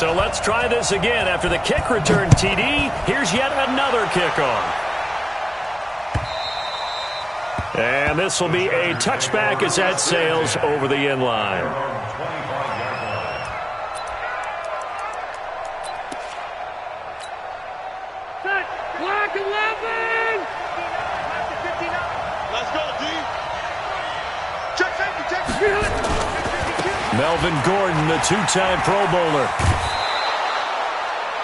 So let's try this again. After the kick return TD, here's yet another kickoff. And this will be a touchback as that sails over the end line. Black 11! Let's go, D. Check safety, check safety. Melvin Gordon, the two-time Pro Bowler.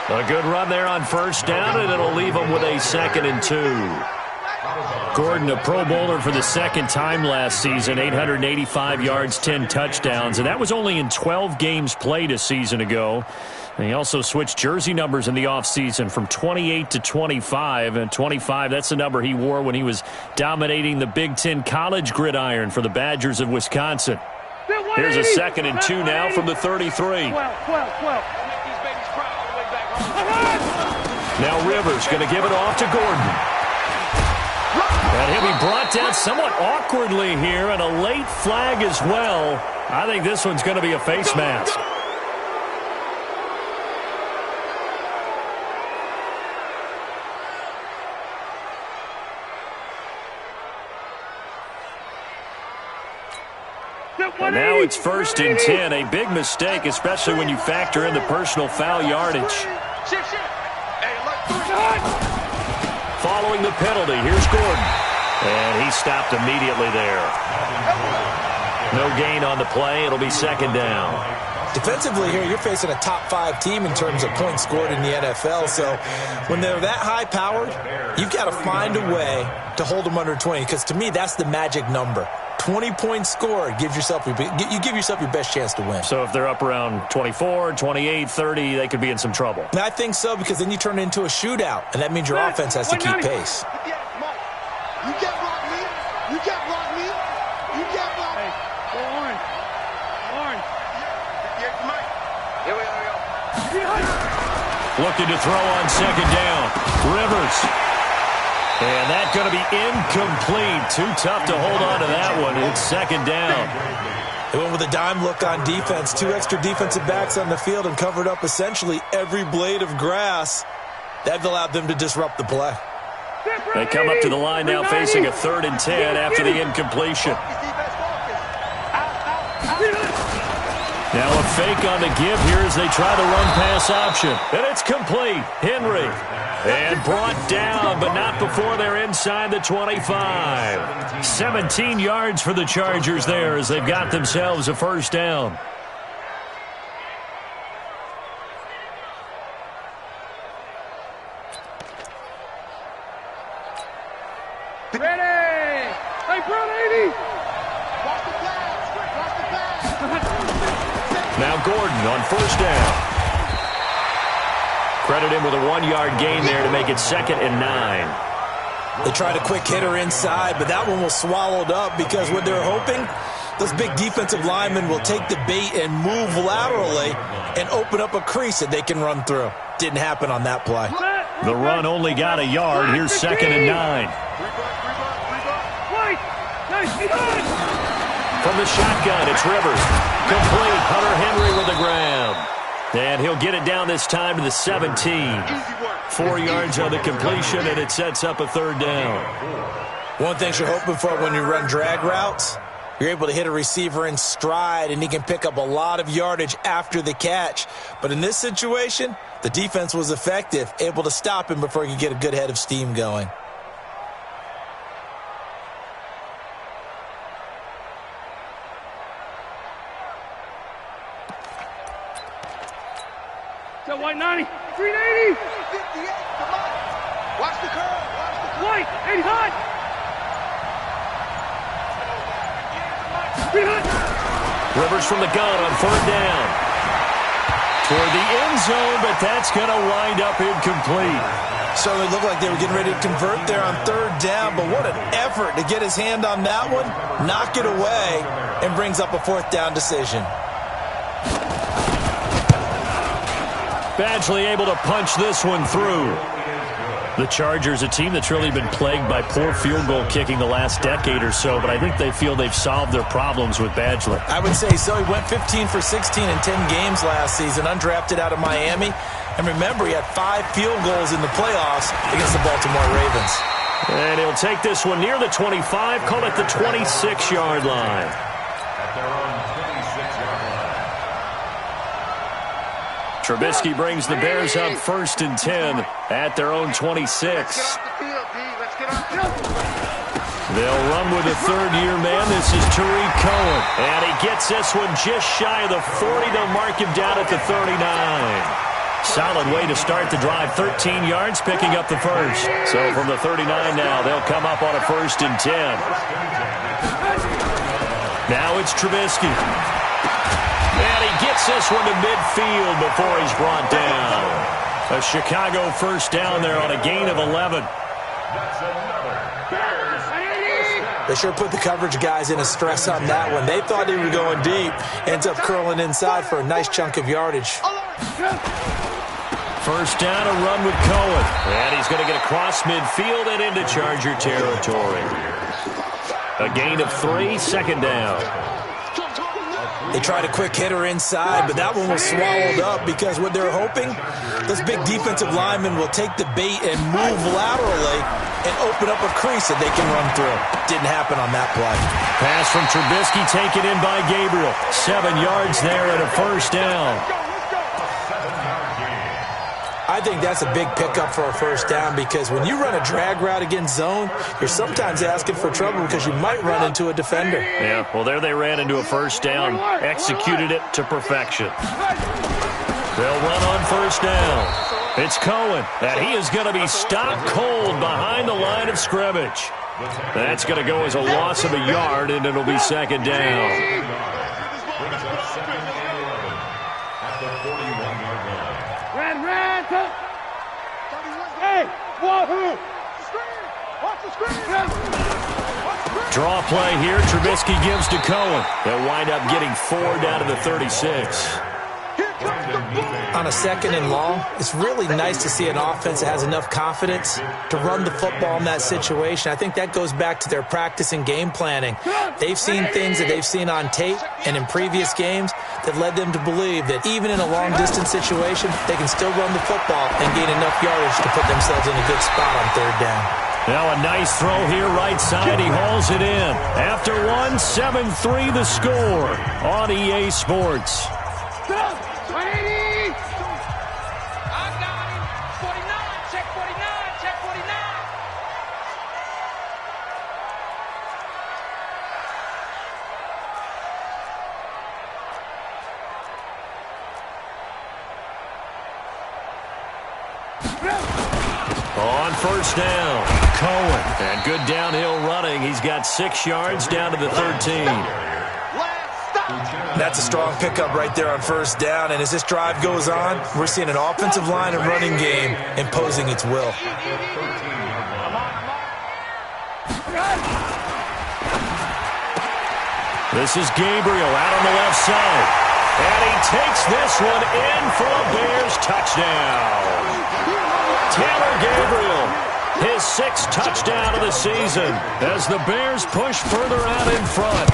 A good run there on first down, and it'll leave him with a 2nd and 2. Gordon, a Pro Bowler for the second time last season, 885 yards, 10 touchdowns, and that was only in 12 games played a season ago. And he also switched jersey numbers in the offseason from 28 to 25, and 25, that's the number he wore when he was dominating the Big Ten college gridiron for the Badgers of Wisconsin. Here's a 2nd and 2 now from the 33. Now Rivers going to give it off to Gordon. And he'll be brought down somewhat awkwardly here, and a late flag as well. I think this one's going to be a face mask. And now it's 1st and 10, a big mistake, especially when you factor in the personal foul yardage. Following the penalty, here's Gordon. And he stopped immediately there. No gain on the play. It'll be 2nd down. Defensively here, you're facing a top-5 team in terms of points scored in the NFL. So when they're that high-powered, you've got to find a way to hold them under 20. Because to me, that's the magic number. 20 points scored, you give yourself your best chance to win. So if they're up around 24, 28, 30, they could be in some trouble. And I think so, because then you turn it into a shootout, and that means your offense has to keep pace. You can't block me. You can't block me. You can't block me. Go on. Yeah, Mike. Here we go. Looking to throw on 2nd down. Rivers. And that's going to be incomplete. Too tough to hold on to that one. It's 2nd down. They went with a dime look on defense. 2 extra defensive backs on the field and covered up essentially every blade of grass. That allowed them to disrupt the play. They come up to the line now facing a 3rd and 10 after the incompletion. Now a fake on the give here as they try the run-pass option. And it's complete. Henry. And brought down, but not before they're inside the 25. 17 yards for the Chargers there as they've got themselves a 1st down. Ready! Hey, Brad 80! Watch the pass. Now Gordon on 1st down. Credit him with a 1-yard gain there to make it 2nd and 9. They tried a quick hitter inside, but that one was swallowed up because what they're hoping, those big defensive linemen will take the bait and move laterally and open up a crease that they can run through. Didn't happen on that play. The run only got a yard. Here's 2nd and 9. From the shotgun, it's Rivers. Complete. Hunter Henry with the grab. And he'll get it down this time to the 17. 4 yards on the completion, and it sets up a 3rd down. One thing you're hoping for when you run drag routes, you're able to hit a receiver in stride, and he can pick up a lot of yardage after the catch. But in this situation, the defense was effective, able to stop him before he could get a good head of steam going. So white 90, 380. 58, come on. Watch the curve. White, 80 hot. Rivers from the gun on 3rd down. Toward the end zone, but that's going to wind up incomplete. So it looked like they were getting ready to convert there on 3rd down, but what an effort to get his hand on that one, knock it away, and brings up a 4th down decision. Badgley able to punch this one through. The Chargers, a team that's really been plagued by poor field goal kicking the last decade or so, but I think they feel they've solved their problems with Badgley. I would say so. He went 15 for 16 in 10 games last season, undrafted out of Miami. And remember, he had 5 field goals in the playoffs against the Baltimore Ravens. And he'll take this one near the 25, call it the 26-yard line. Trubisky brings the Bears up 1st and 10 at their own 26. They'll run with a third-year man. This is Tariq Cohen. And he gets this one just shy of the 40. They'll mark him down at the 39. Solid way to start the drive. 13 yards, picking up the first. So from the 39 now, they'll come up on a 1st and 10. Now it's Trubisky. And he gets this one to midfield before he's brought down. A Chicago first down there on a gain of 11. They sure put the coverage guys in a stress on that one. They thought they were going deep. Ends up curling inside for a nice chunk of yardage. First down, a run with Cohen. And he's going to get across midfield and into Charger territory. A gain of 3, 2nd down. They tried a quick hitter inside, but that one was swallowed up because what they're hoping, those big defensive linemen will take the bait and move laterally and open up a crease that they can run through. Didn't happen on that play. Pass from Trubisky taken in by Gabriel. 7 yards there and a first down. I think that's a big pickup for a first down because when you run a drag route against zone, you're sometimes asking for trouble because you might run into a defender. Yeah, well, there they ran into a first down, executed it to perfection. They'll run on first down. It's Cohen, and he is going to be stopped cold behind the line of scrimmage. That's going to go as a loss of a yard, and it'll be 2nd down. Draw play here. Trubisky gives to Cohen. They'll wind up getting 4 down to the 36. On a 2nd and long, it's really nice to see an offense that has enough confidence to run the football in that situation. I think that goes back to their practice and game planning. They've seen things that they've seen on tape and in previous games that led them to believe that even in a long-distance situation, they can still run the football and gain enough yardage to put themselves in a good spot on 3rd down. Now a nice throw here, right side. He hauls it in. After 1, 7-3 the score on EA Sports. On first down, Cohen. And good downhill running. He's got 6 yards down to the 13. That's a strong pickup right there on first down. And as this drive goes on, we're seeing an offensive line and running game imposing its will. This is Gabriel out on the left side. And he takes this one in for a Bears touchdown. Taylor Gabriel, his 6th touchdown of the season as the Bears push further out in front.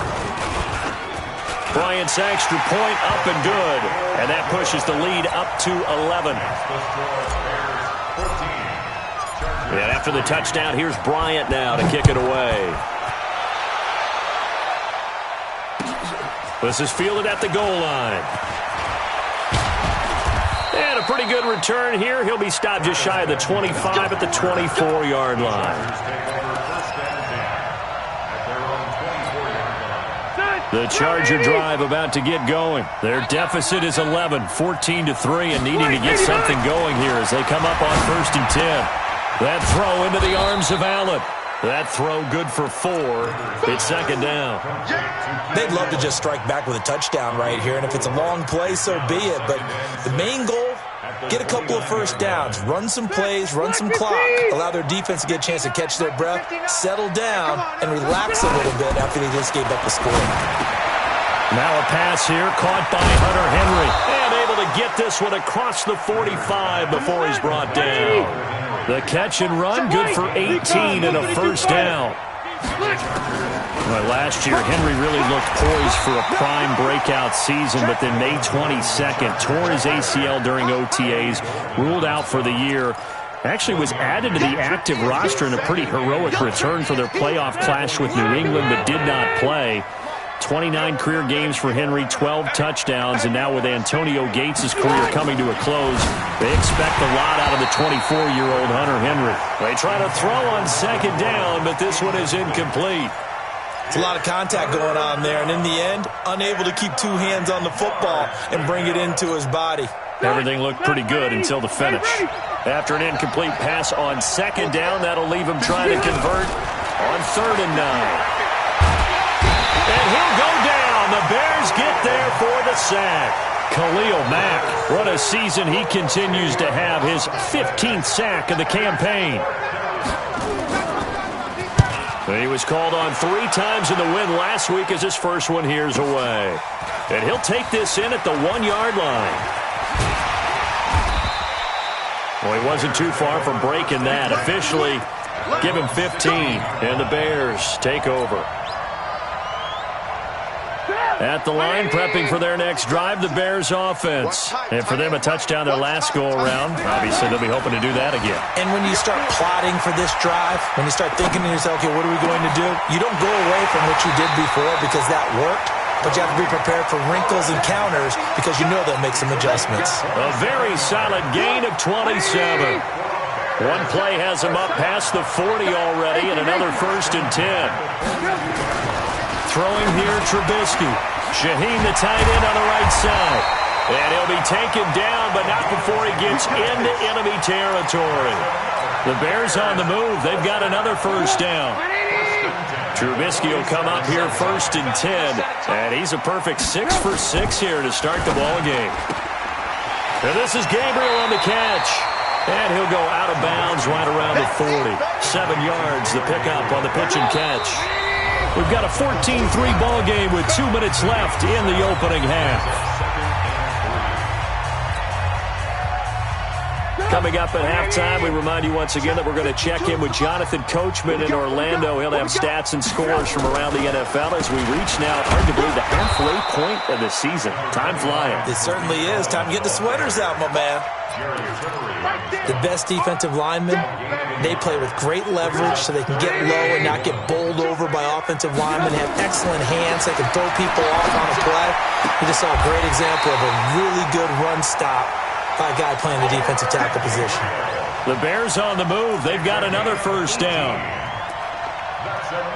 Bryant's extra point up and good, and that pushes the lead up to 11. And after the touchdown, here's Bryant now to kick it away. This is fielded at the goal line. And a pretty good return here. He'll be stopped just shy of the 25 at the 24-yard line. The Charger drive about to get going. Their deficit is 11, 14-3, and needing to get something going here as they come up on 1st and 10. That throw into the arms of Allen. That throw good for 4. It's 2nd down. They'd love to just strike back with a touchdown right here, and if it's a long play, so be it. But the main goal, get a couple of first downs, run some plays, run some clock, allow their defense to get a chance to catch their breath, settle down, and relax a little bit after they just gave up the score. Now a pass here caught by Hunter Henry. And able to get this one across the 45 before he's brought down. The catch and run, good for 18 and a first down. Well, last year, Henry really looked poised for a prime breakout season, but then May 22nd, tore his ACL during OTAs, ruled out for the year. Actually was added to the active roster in a pretty heroic return for their playoff clash with New England, but did not play. 29 career games for Henry, 12 touchdowns, and now with Antonio Gates' career coming to a close, they expect a lot out of the 24-year-old Hunter Henry. They try to throw on second down, but this one is incomplete. It's a lot of contact going on there, and in the end, unable to keep two hands on the football and bring it into his body. Everything looked pretty good until the finish. After an incomplete pass on second down, that'll leave him trying to convert on 3rd and 9. And he'll go down. The Bears get there for the sack. Khalil Mack, what a season he continues to have, his 15th sack of the campaign. He was called on 3 times in the win last week as his first one here's away. And he'll take this in at the 1-yard line. Well, he wasn't too far from breaking that. Officially, give him 15, and the Bears take over. At the line, prepping for their next drive, the Bears offense. And for them, a touchdown their last go-around. Obviously, they'll be hoping to do that again. And when you start plotting for this drive, when you start thinking to yourself, okay, what are we going to do? You don't go away from what you did before because that worked, but you have to be prepared for wrinkles and counters because you know they'll make some adjustments. A very solid gain of 27. One play has him up past the 40 already, and another 1st and 10. Throwing here, Trubisky. Shaheen, the tight end, on the right side. And he'll be taken down, but not before he gets into enemy territory. The Bears on the move. They've got another first down. Trubisky will come up here 1st and 10. And he's a perfect 6 for 6 here to start the ball game. And this is Gabriel on the catch. And he'll go out of bounds right around the 40. 7 yards, the pickup on the pitch and catch. We've got a 14-3 ball game with 2 minutes left in the opening half. Coming up at halftime, we remind you once again that we're going to check in with Jonathan Coachman in Orlando. He'll have stats and scores from around the NFL as we reach now, arguably, the halfway point of the season. Time flying. It certainly is. Time to get the sweaters out, my man. The best defensive linemen, they play with great leverage so they can get low and not get bowled over by offensive linemen. They have excellent hands. They can throw people off on a play. We just saw a great example of a really good run stop by a guy playing the defensive tackle position. The Bears on the move. They've got another first down.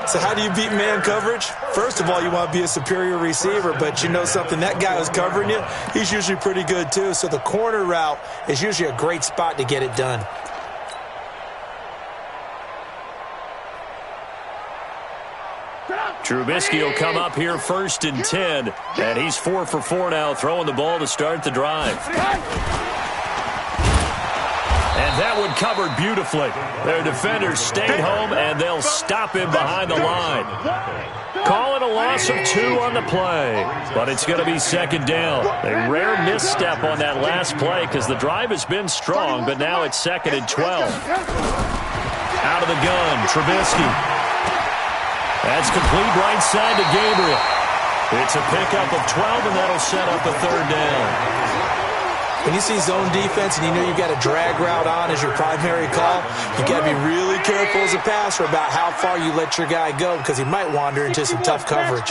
So how do you beat man coverage? First of all, you want to be a superior receiver, but you know something, that guy who's covering you, he's usually pretty good too. So the corner route is usually a great spot to get it done. Trubisky will come up here 1st and 10, and he's 4 for 4 now, throwing the ball to start the drive. And that one covered beautifully. Their defenders stayed home, and they'll stop him behind the line. Call it a loss of 2 on the play, but it's going to be second down. A rare misstep on that last play because the drive has been strong, but now it's 2nd and 12. Out of the gun, Trubisky. That's complete right side to Gabriel. It's a pickup of 12, and that'll set up a 3rd down. When you see zone defense and you know you've got a drag route on as your primary call, you've got to be really careful as a passer about how far you let your guy go because he might wander into some tough coverage.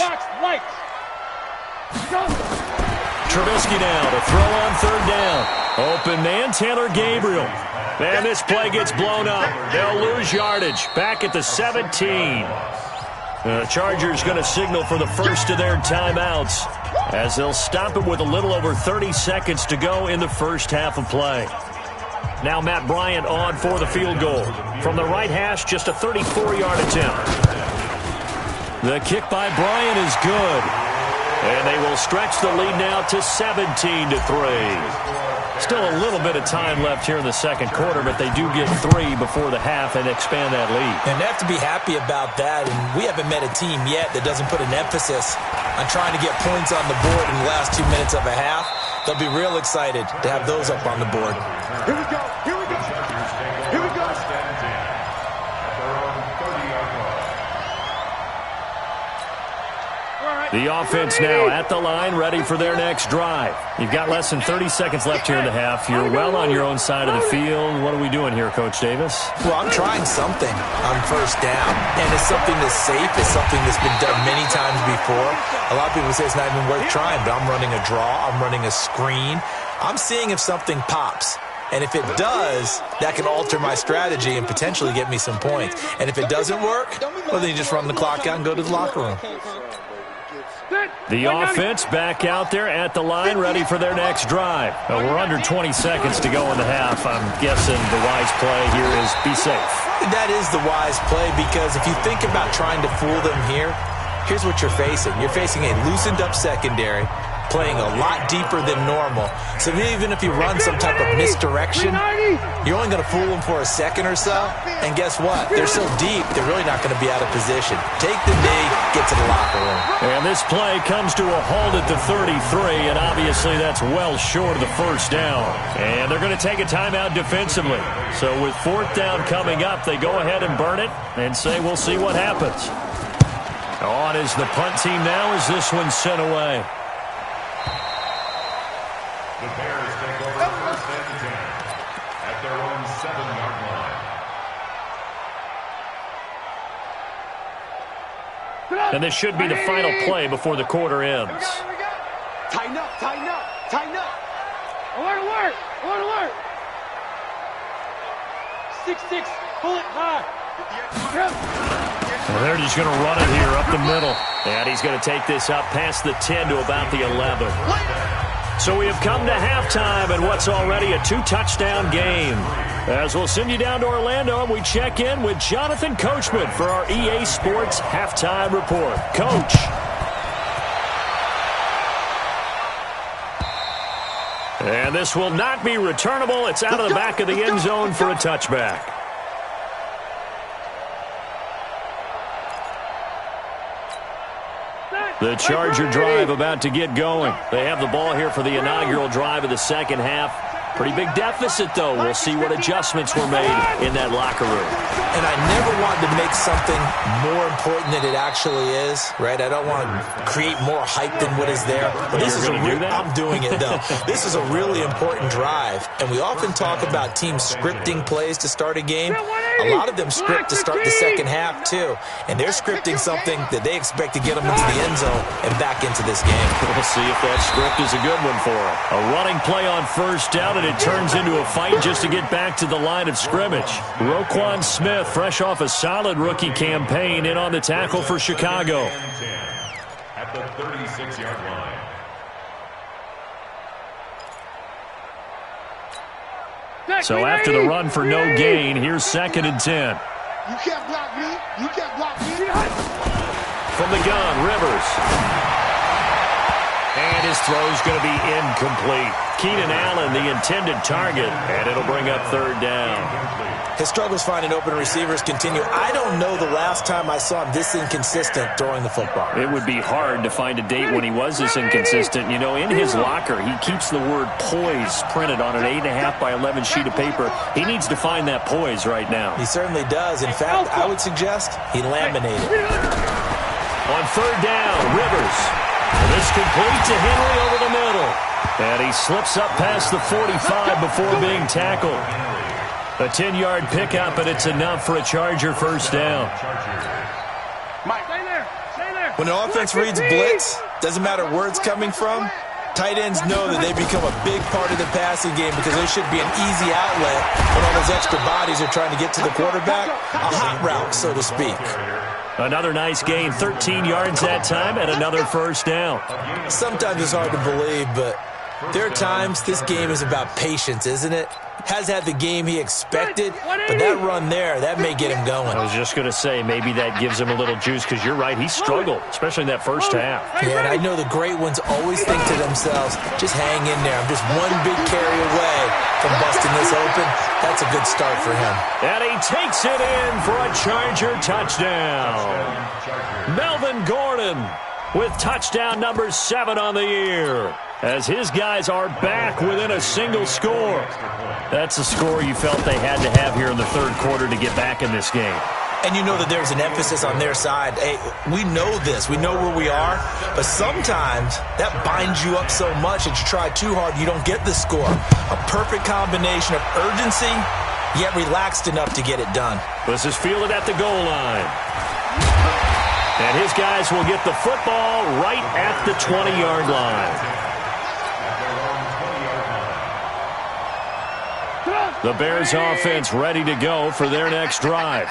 Trubisky now to throw on 3rd down. Open man, Taylor Gabriel. And this play gets blown up. They'll lose yardage. Back at the 17. The Chargers going to signal for the first of their timeouts as they'll stop it with a little over 30 seconds to go in the first half of play. Now Matt Bryant on for the field goal. From the right hash, just a 34-yard attempt. The kick by Bryant is good. And they will stretch the lead now to 17-3. Still a little bit of time left here in the second quarter, but they do get 3 before the half and expand that lead. And they have to be happy about that. And we haven't met a team yet that doesn't put an emphasis on trying to get points on the board in the last 2 minutes of a half. They'll be real excited to have those up on the board. Here we go. Here we go. Here we go. The offense now at the line, ready for their next drive. You've got less than 30 seconds left here in the half. You're well on your own side of the field. What are we doing here, Coach Davis? Well, I'm trying something on first down, and it's something that's safe. It's something that's been done many times before. A lot of people say it's not even worth trying, but I'm running a draw. I'm running a screen. I'm seeing if something pops. And if it does, that can alter my strategy and potentially get me some points. And if it doesn't work, well, then you just run the clock out and go to the locker room. The offense back out there at the line, ready for their next drive. We're under 20 seconds to go in the half. I'm guessing the wise play here is be safe. That is the wise play, because if you think about trying to fool them here, here's what you're facing. You're facing a loosened up secondary, playing a lot deeper than normal. So even if you run some type of misdirection, you're only going to fool them for a second or so. And guess what? They're so deep, they're really not going to be out of position. Take the knee, get to the locker room. And this play comes to a halt at the 33, and obviously that's well short of the first down. And they're going to take a timeout defensively. So with fourth down coming up, they go ahead and burn it and say we'll see what happens. On is the punt team now as this one's sent away. The Bears take over first and 10 at their own 7-yard line. And this should be the final play before the quarter ends. Tighten up, tighten up, tighten up. Alert, alert, alert, alert. 6-6, pull it high. And they're just going to run it here up the middle. And he's going to take this up past the 10 to about the 11. So we have come to halftime and what's already a 2-touchdown game. As we'll send you down to Orlando, and we check in with Jonathan Coachman for our EA Sports Halftime Report. Coach. And this will not be returnable. It's out of the back of the end zone for a touchback. The Charger drive about to get going. They have the ball here for the inaugural drive of the second half. Pretty big deficit, though. We'll see what adjustments were made in that locker room. And I never wanted to make something more important than it actually is, right? I don't want to create more hype than what is there. But this is I'm doing it, though. This is a really important drive. And we often talk about teams scripting plays to start a game. A lot of them script to start the second half, too. And they're scripting something that they expect to get them into the end zone and back into this game. We'll see if that script is a good one for them. A running play on first down, and it turns into a fight just to get back to the line of scrimmage. Roquan Smith, fresh off a solid rookie campaign, in on the tackle for Chicago. At the 36-yard line. So after the run for no gain, here's 2nd and 10. You can't block me. You can't block me. From the gun, Rivers. And his throw's going to be incomplete. Keenan Allen, the intended target, and it'll bring up 3rd down. His struggles finding open receivers continue. I don't know the last time I saw him this inconsistent throwing the football. It would be hard to find a date when he was this inconsistent. You know, in his locker, he keeps the word poise printed on an 8.5 by 11 sheet of paper. He needs to find that poise right now. He certainly does. In fact, I would suggest he laminated. On 3rd down, Rivers. This complete to Henry over the middle. And he slips up past the 45 before being tackled. A 10-yard pickup, and it's enough for a Charger first down. Stay there. Stay there. When an offense reads blitz, doesn't matter where it's coming from, tight ends know that they become a big part of the passing game because there should be an easy outlet when all those extra bodies are trying to get to the quarterback. A hot route, so to speak. Another nice gain, 13 yards that time, and another first down. Sometimes it's hard to believe, but there are times this game is about patience, isn't it? Has had the game he expected, but that run there, that may get him going. I was just going to say, maybe that gives him a little juice, because you're right, he struggled, especially in that first half. Yeah, and I know the great ones always think to themselves, just hang in there. I'm just one big carry away from busting this open. That's a good start for him. And he takes it in for a Charger touchdown. Melvin Gordon with touchdown number 7 on the year, as his guys are back within a single score. That's a score you felt they had to have here in the third quarter to get back in this game. And you know that there's an emphasis on their side. Hey, we know this. We know where we are. But sometimes that binds you up so much that you try too hard, you don't get the score. A perfect combination of urgency, yet relaxed enough to get it done. This is fielded at the goal line. And his guys will get the football right at the 20-yard line. The Bears offense ready to go for their next drive.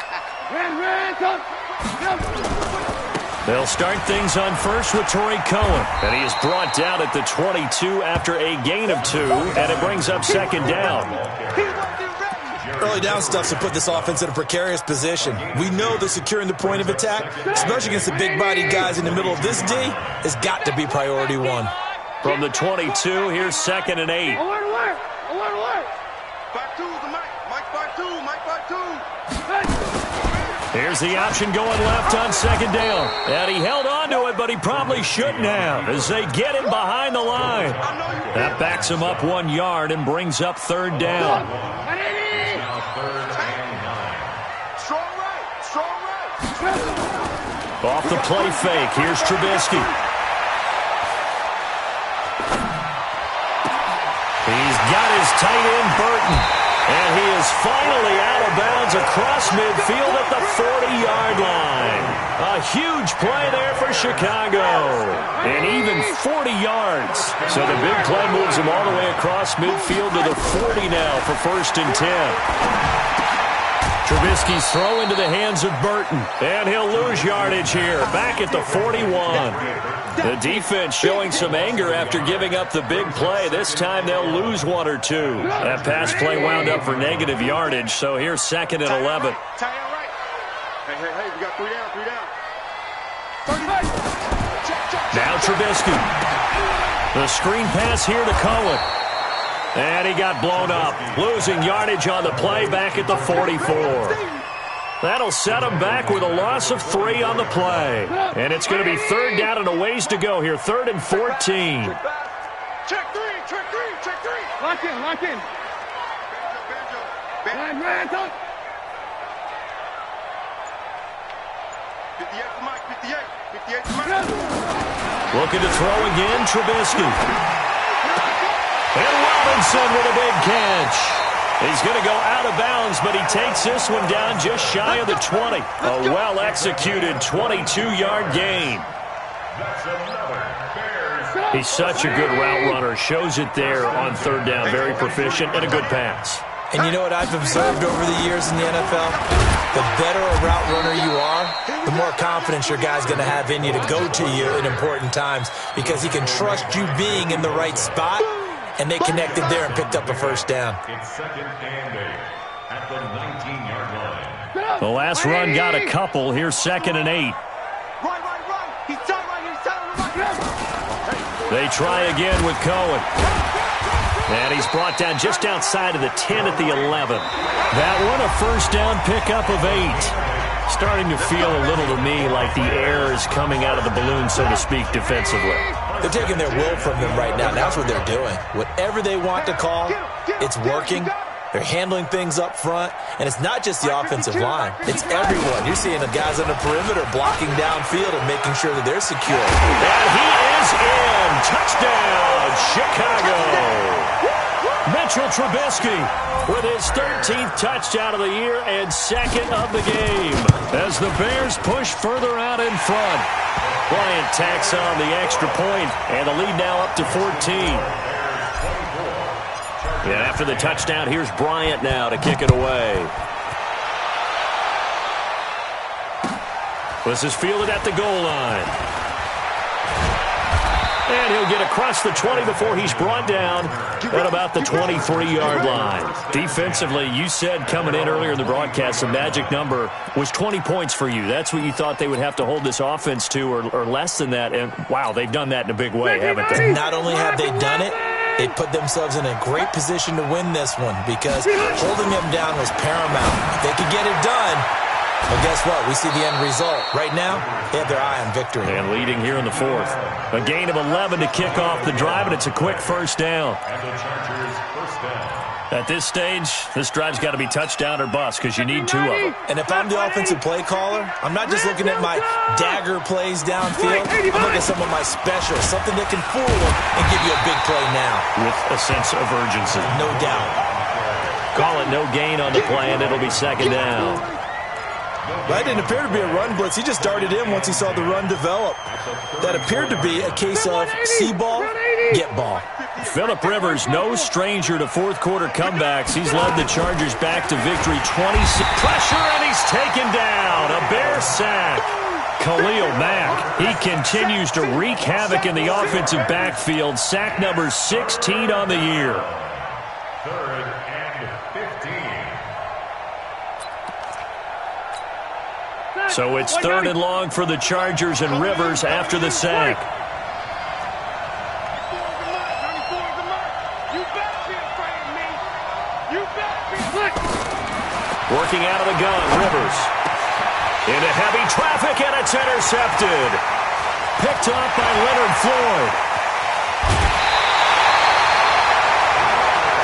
They'll start things on first with Torrey Cohen. And he is brought down at the 22 after a gain of 2, and it brings up second down. Early down stuff to put this offense in a precarious position. We know that securing the point of attack, especially against the big-bodied guys in the middle of this D, has got to be priority 1. From the 22, here's 2nd and 8. Alert, alert! Alert, alert! 5-2 the Mike. Mike 5-2. Mike 5-2. Here's the option going left on second down. And he held on to it, but he probably shouldn't have as they get him behind the line. That backs him up 1 yard and brings up third down. Strong right. Strong right. Off the play fake, here's Trubisky. He's got his tight end, Burton. And he is finally out of bounds across midfield at the 40-yard line. A huge play there for Chicago. And even 40 yards. So the big play moves him all the way across midfield to the 40 now for 1st and 10. Trubisky's throw into the hands of Burton. And he'll lose yardage here, back at the 41. The defense showing some anger after giving up the big play. This time they'll lose 1 or 2. That pass play wound up for negative yardage, so here's 2nd and 11. Tie out right. Hey, we got 3 down. Now Trubisky. The screen pass here to Cohen. And he got blown up, losing yardage on the play back at the 44. That'll set him back with a loss of 3 on the play. And it's going to be 3rd down and a ways to go here, 3rd and 14. Check 3. Lock in. Banjo. 58 to Mike. 58 to Mike. Looking to throw again, Trubisky. And Robinson with a big catch. He's going to go out of bounds, but he takes this one down just shy of the 20. A well-executed 22-yard gain. He's such a good route runner. Shows it there on 3rd down. Very proficient and a good pass. And you know what I've observed over the years in the NFL? The better a route runner you are, the more confidence your guy's going to have in you to go to you in important times because he can trust you being in the right spot. And they connected there and picked up a 1st down. It's 2nd and 8 at the 19-yard line. The last run got a couple. Here's 2nd and 8. Run. He's tight right. They try again with Cohen. And he's brought down just outside of the 10 at the 11. That one a 1st down pickup of 8. Starting to feel a little to me like the air is coming out of the balloon, so to speak, defensively. They're taking their will from them right now. That's what they're doing. Whatever they want to call, it's working. They're handling things up front. And it's not just the offensive line. It's everyone. You're seeing the guys on the perimeter blocking downfield and making sure that they're secure. And he is in. Touchdown, Chicago. Mitchell Trubisky with his 13th touchdown of the year and 2nd of the game as the Bears push further out in front. Bryant tacks on the extra point, and the lead now up to 14. And after the touchdown, here's Bryant now to kick it away. This is fielded at the goal line. And he'll get across the 20 before he's brought down at about the 23-yard line. Defensively, you said coming in earlier in the broadcast, the magic number was 20 points for you. That's what you thought they would have to hold this offense to or less than that. And, wow, they've done that in a big way, haven't they? Not only have they done it, they put themselves in a great position to win this one because holding them down was paramount. If they could get it done, well, guess what? We see the end result. Right now, they have their eye on victory. And leading here in the 4th. A gain of 11 to kick off the drive, and it's a quick 1st down. And the Chargers 1st down. At this stage, this drive's got to be touchdown or bust because you need 2 of them. And if I'm the offensive play caller, I'm not just looking at my dagger plays downfield. I'm looking at some of my specials, something that can fool them and give you a big play now. With a sense of urgency. No doubt. Call it no gain on the play, and it'll be second down. That didn't appear to be a run blitz. He just darted in once he saw the run develop. That appeared to be a case of see ball, get ball. Phillip Rivers, no stranger to fourth-quarter comebacks. He's led the Chargers back to victory. 26 pressure, and he's taken down. A Bear sack. Khalil Mack, he continues to wreak havoc in the offensive backfield. Sack number 16 on the year. 3rd and 15. So it's 3rd and long for the Chargers and Rivers after the sack. Working out of the gun, Rivers. Into heavy traffic, and it's intercepted. Picked off by Leonard Floyd.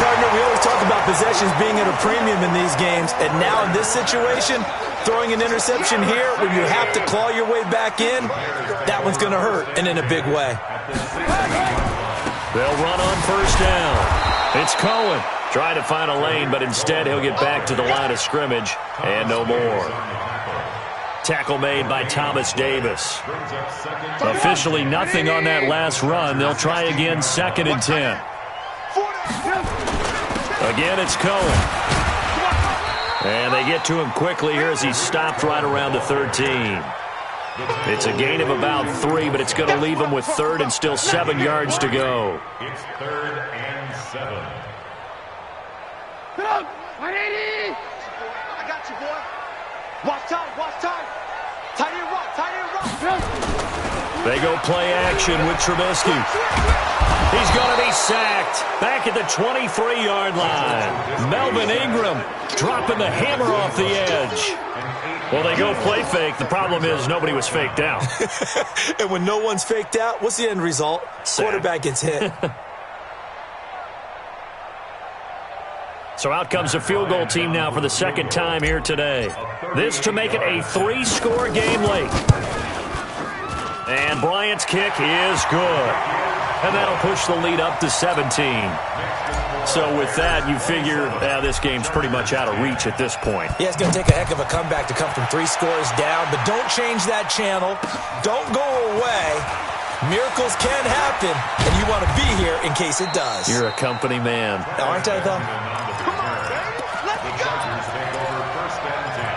Partner, we always talk about possessions being at a premium in these games, and now in this situation, throwing an interception here when you have to claw your way back in, that one's going to hurt, and in a big way. They'll run on first down. It's Cohen. Trying to find a lane, but instead he'll get back to the line of scrimmage, and no more. Tackle made by Thomas Davis. Officially nothing on that last run. They'll try again, 2nd and 10. Again, it's Cohen. And they get to him quickly here as he stopped right around the 13. It's a gain of about 3, but it's going to leave him with 3rd and still 7 yards to go. It's 3rd and 7. Come on, 180. I got you, boy. Watch time, watch time. Tight end rock, tight end rock. They go play action with Trubisky. He's going to be sacked back at the 23-yard line. Melvin Ingram dropping the hammer off the edge. Well, they go play fake. The problem is nobody was faked out. And when no one's faked out, what's the end result? Sack. Quarterback gets hit. So out comes a field goal team now for the 2nd time here today. This to make it a 3-score game late. And Bryant's kick is good. And that'll push the lead up to 17. So with that, you figure this game's pretty much out of reach at this point. Yeah, it's going to take a heck of a comeback to come from 3 scores down, but don't change that channel. Don't go away. Miracles can happen, and you want to be here in case it does. You're a company man. Aren't I, though? Come on, baby. Let's The go. Chargers take over 1st and 10.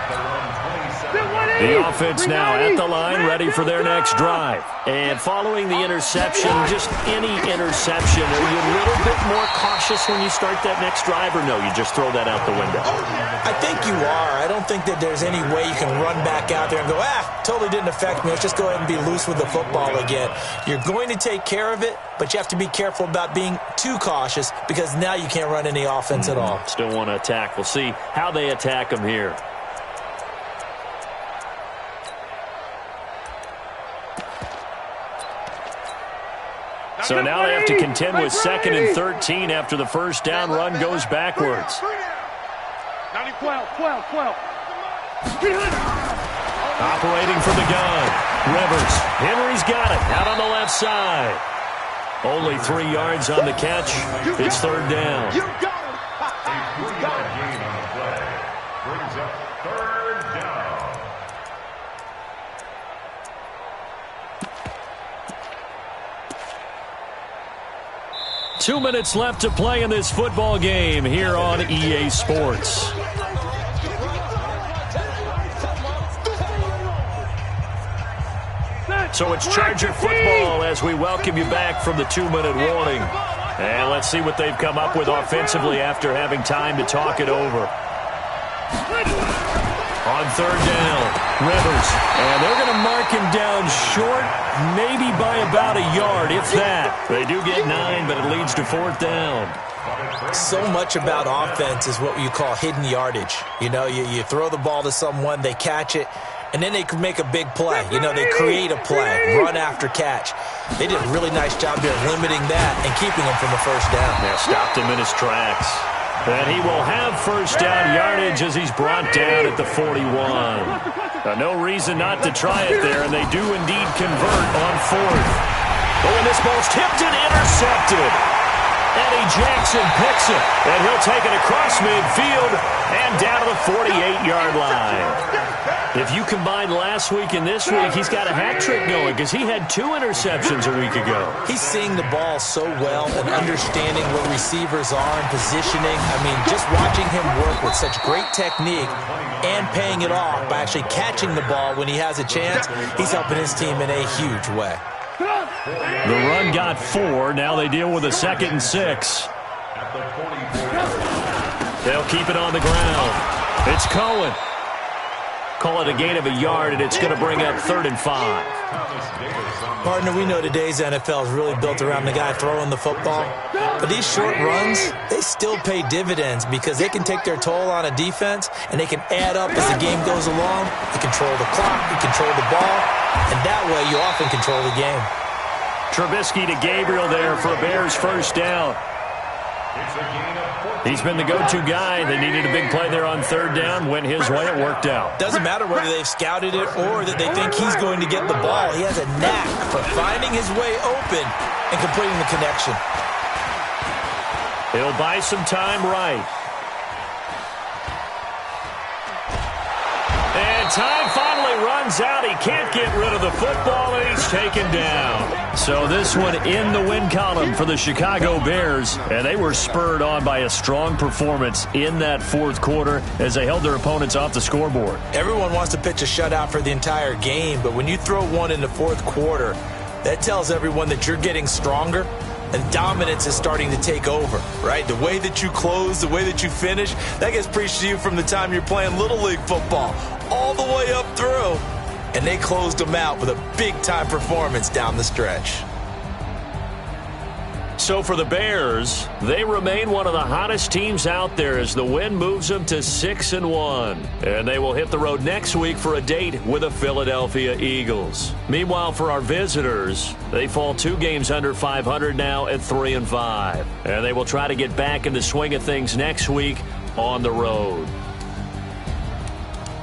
At their own 27. The offense now at the line, ready for their next drive. And following the interception, just any interception, are you a little bit more cautious when you start that next drive, or no, you just throw that out the window? I think you are. I don't think that there's any way you can run back out there and go, totally didn't affect me. Let's just go ahead and be loose with the football again. You're going to take care of it, but you have to be careful about being too cautious because now you can't run any offense at all. Still want to attack. We'll see how they attack them here. So now they have to contend with 2nd and 13 after the first down run goes backwards. 12. Operating from the gun. Rivers. Henry's got it. Out on the left side. Only 3 yards on the catch. It's 3rd down. You got him. A 3-yard gain on the play. Brings up 3rd down. 2 minutes left to play in this football game here on EA Sports. So it's Charger football as we welcome you back from the 2-minute warning. And let's see what they've come up with offensively after having time to talk it over. On 3rd down, Rivers. And they're going to mark him down short, maybe by about a yard, if that. They do get 9, but it leads to 4th down. So much about offense is what you call hidden yardage. You know, you throw the ball to someone, they catch it, And then they could make a big play. You know, they create a play, run after catch. They did a really nice job there limiting that and keeping him from the first down. Yeah, stopped him in his tracks. And he will have first down yardage as he's brought down at the 41. No reason not to try it there, and they do indeed convert on fourth. Oh, and this ball's tipped and intercepted. Eddie Jackson picks it, and he'll take it across midfield and down to the 48-yard line. If you combine last week and this week, he's got a hat trick going because he had 2 interceptions a week ago. He's seeing the ball so well and understanding where receivers are and positioning. I mean, just watching him work with such great technique and paying it off by actually catching the ball when he has a chance, he's helping his team in a huge way. The run got 4. Now they deal with a 2nd and 6. They'll keep it on the ground. It's Cohen. Call it a gain of a yard, and it's going to bring up 3rd and 5. Partner, we know today's NFL is really built around the guy throwing the football. But these short runs, they still pay dividends because they can take their toll on a defense, and they can add up as the game goes along. You control the clock, you control the ball, and that way you often control the game. Trubisky to Gabriel there for a Bears first down. He's been the go-to guy. They needed a big play there on 3rd down. Went his way. It worked out. Doesn't matter whether they've scouted it or that they think he's going to get the ball. He has a knack for finding his way open and completing the connection. He'll buy some time right. And time finally runs out. He can't get rid of the football, and he's taken down. So this one in the win column for the Chicago Bears, and they were spurred on by a strong performance in that 4th quarter as they held their opponents off the scoreboard. Everyone wants to pitch a shutout for the entire game, but when you throw one in the 4th quarter, that tells everyone that you're getting stronger and dominance is starting to take over, right? The way that you close, the way that you finish, that gets preached to you from the time you're playing Little League football all the way up through. And they closed them out with a big-time performance down the stretch. So for the Bears, they remain one of the hottest teams out there as the win moves them to 6-1. And they will hit the road next week for a date with the Philadelphia Eagles. Meanwhile, for our visitors, they fall 2 games under 500 now at 3-5. And they will try to get back in the swing of things next week on the road.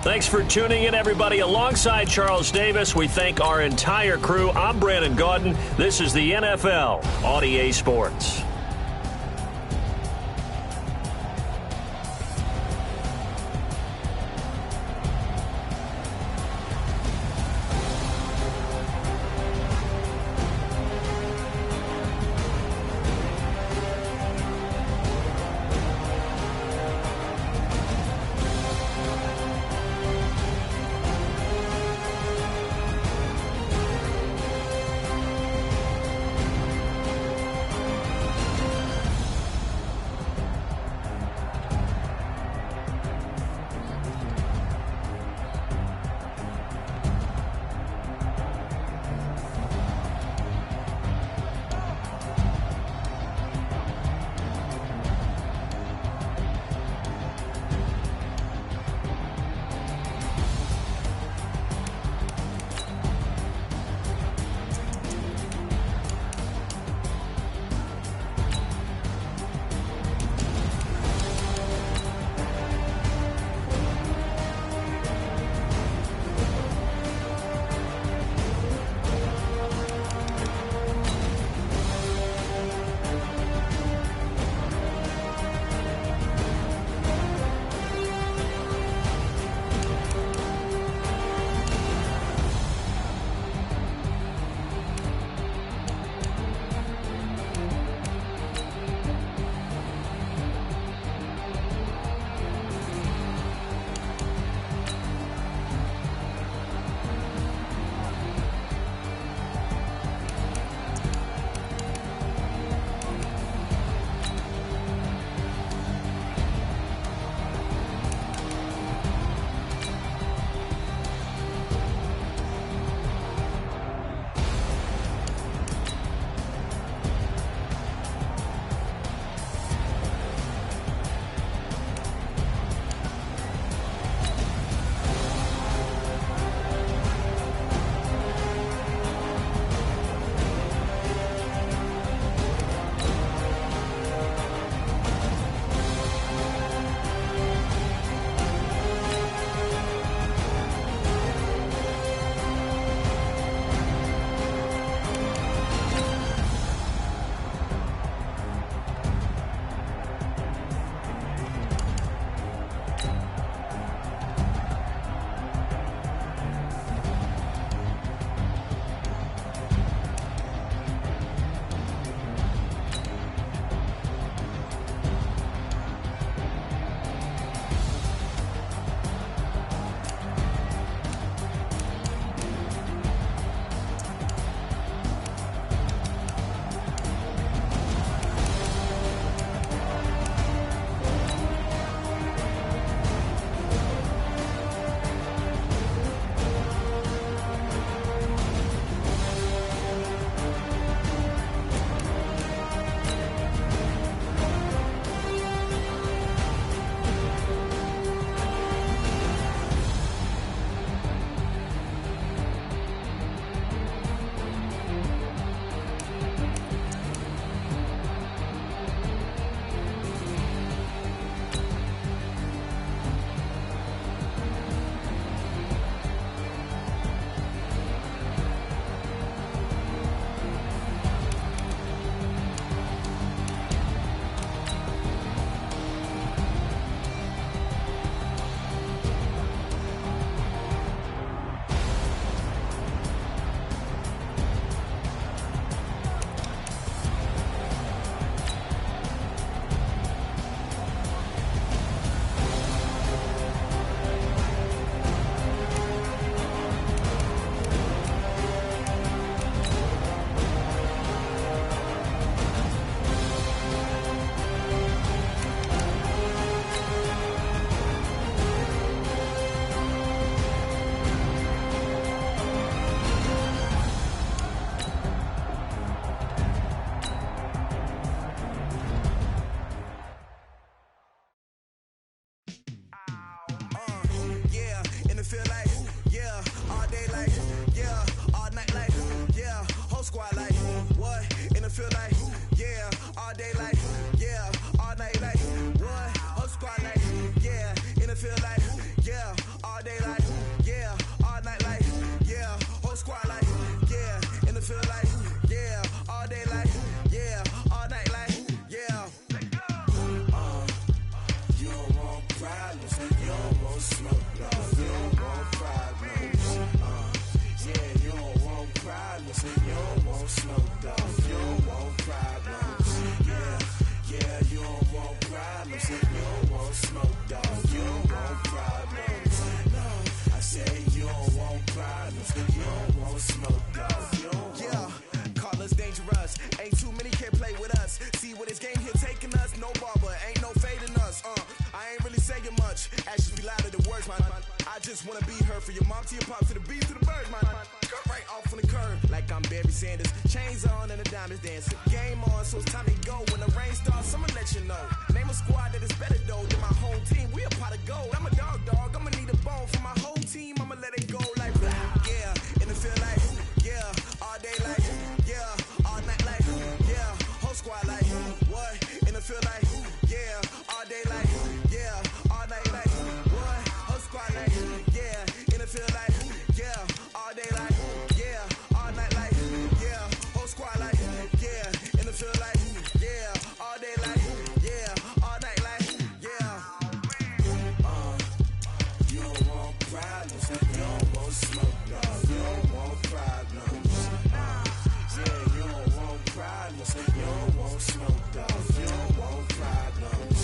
Thanks for tuning in, everybody. Alongside Charles Davis, we thank our entire crew. I'm Brandon Gaudin. This is the NFL on EA Sports. field like, yeah, all day like, yeah, all night like, yeah, whole squad like, what? In the field like, yeah, all day like, yeah, all night like, what? Whole squad like, yeah, in the field like, yeah, all day like, yeah, all night like, yeah, whole squad like, yeah, in the field like, yeah, all day like, yeah, all night like, yeah. You don't want problems, you don't want smoke, dog. You don't want problems. Yeah, you don't want problems, you don't want smoke, dog. You don't want problems. Yeah, you don't want problems, you don't want smoke, dog. You don't want problems. No, I say you don't want problems, you don't want smoke, dog. You don't call us dangerous. Ain't too many can play with us. See where this game here taking us. No barber, ain't no fading us. I ain't really saying much. Actions be louder than words, man. I just wanna be heard for your mom to your pop to the beat to the birds, man. Cut right off on the curb like I'm Barry Sanders. Chains on and the diamonds dancing. Game on, so it's time to go. When the rain starts, I'ma let you know. Name a squad that is better though than my whole team. We a pot of gold. I'm a dog. I'ma need a bone for my whole team. I'ma let it go like yeah. In the field like yeah. All day like yeah. All night like yeah. Whole squad like what? In the field like yeah. All day like yeah. All night like what? Whole squad like yeah. In the field like yeah. All day like yeah. All night like yeah. Whole squad like yeah. In the field like yeah. All day like yeah. All night like yeah. You don't want problems, you don't want smoke, dog. You don't want problems. Yeah, you don't want problems, you don't want smoke, dog. You don't want problems.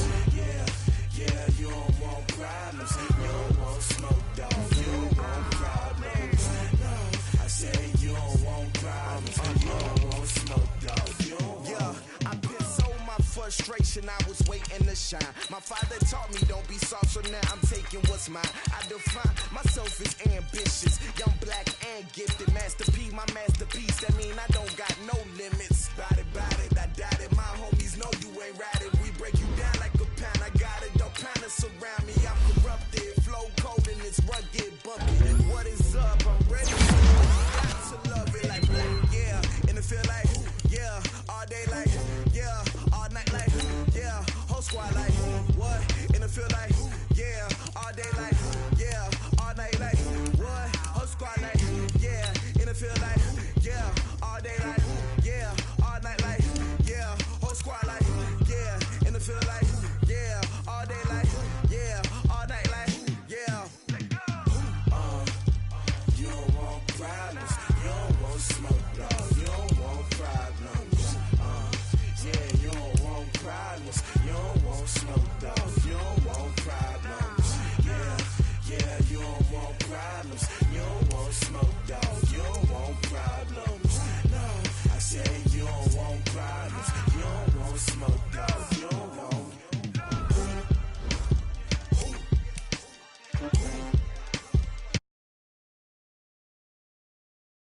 Yeah, you don't want problems, you don't want smoke, dog. You don't want problems. No, I say you don't want problems, you don't want smoke, dog. You don't want. I've been so my frustration, I was waiting to shine. My father taught me don't be soft, so now I'm taking what's mine. I define myself as ambitious, young, black, and gifted. Master P, my masterpiece. That mean I don't got no limits. Bout it, I doubt it. My homies know you ain't ratted. We break you down like a pound. I got it, don't pound to surround me. I'm corrupted, flow cold and it's rugged, bucket. What is up? I'm ready to got to love it like black, yeah. In the field like yeah, all day like yeah, all night like yeah, whole squad like what? In the field like yeah, all day like yeah, all night like what? Whole squad like yeah, in the field like